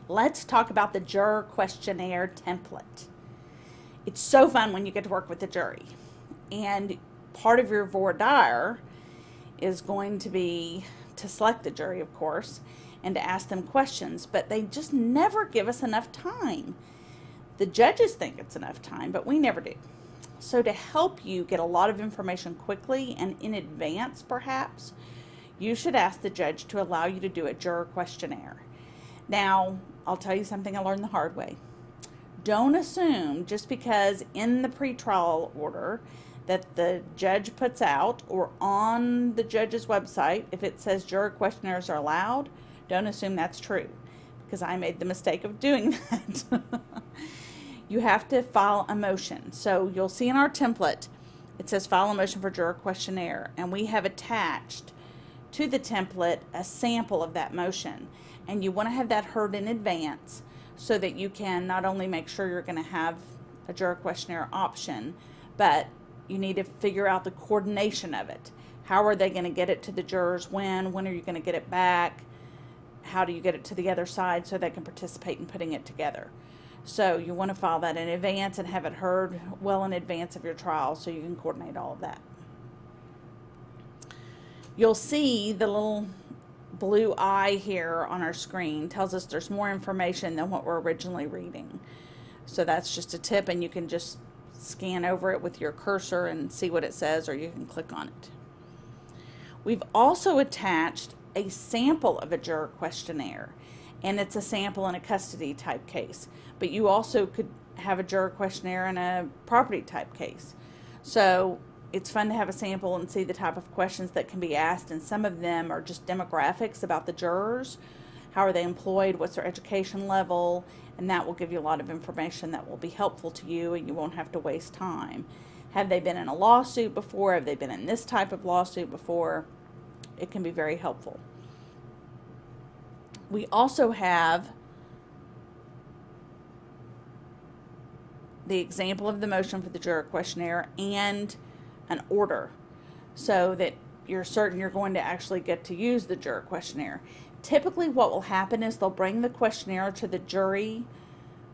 Let's talk about the juror questionnaire template. It's so fun when you get to work with the jury. And part of your voir dire is going to be to select the jury, of course, and to ask them questions, but they just never give us enough time. The judges think it's enough time, but we never do. So to help you get a lot of information quickly and in advance, perhaps, you should ask the judge to allow you to do a juror questionnaire. Now, I'll tell you something I learned the hard way. Don't assume just because in the pretrial order that the judge puts out or on the judge's website, if it says juror questionnaires are allowed, don't assume that's true, because I made the mistake of doing that. You have to file a motion. So you'll see in our template, it says file a motion for juror questionnaire, and we have attached to the template a sample of that motion. And you want to have that heard in advance so that you can not only make sure you're going to have a juror questionnaire option, but you need to figure out the coordination of it. How are they going to get it to the jurors? When are you going to get it back? How do you get it to the other side so they can participate in putting it together? So you want to file that in advance and have it heard well in advance of your trial so you can coordinate all of that. You'll see the little blue eye here on our screen tells us there's more information than what we're originally reading. So that's just a tip, and you can just scan over it with your cursor and see what it says, or you can click on it. We've also attached a sample of a juror questionnaire, and it's a sample in a custody type case, but you also could have a juror questionnaire in a property type case. So it's fun to have a sample and see the type of questions that can be asked, and some of them are just demographics about the jurors. How are they employed? What's their education level? And that will give you a lot of information that will be helpful to you, and you won't have to waste time. Have they been in a lawsuit before? Have they been in this type of lawsuit before? It can be very helpful. We also have the example of the motion for the juror questionnaire and an order, so that you're certain you're going to actually get to use the juror questionnaire. Typically what will happen is they'll bring the questionnaire to the jury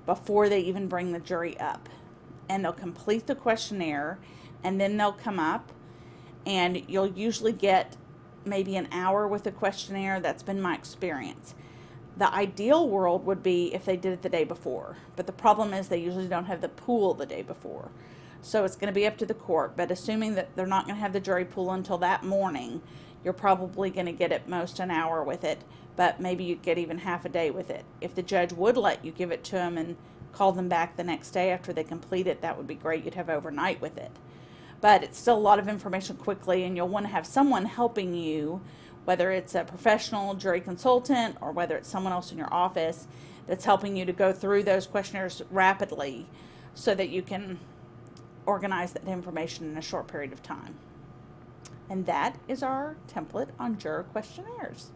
before they even bring the jury up, and they'll complete the questionnaire, and then they'll come up, and you'll usually get maybe an hour with the questionnaire. That's been my experience. The ideal world would be if they did it the day before, but the problem is they usually don't have the pool the day before. So it's going to be up to the court, but assuming that they're not going to have the jury pool until that morning, you're probably going to get at most an hour with it, but maybe you get even half a day with it. If the judge would let you give it to them and call them back the next day after they complete it, that would be great. You'd have overnight with it. But it's still a lot of information quickly, and you'll want to have someone helping you, whether it's a professional jury consultant or whether it's someone else in your office that's helping you to go through those questionnaires rapidly so that you can organize that information in a short period of time. And that is our template on juror questionnaires.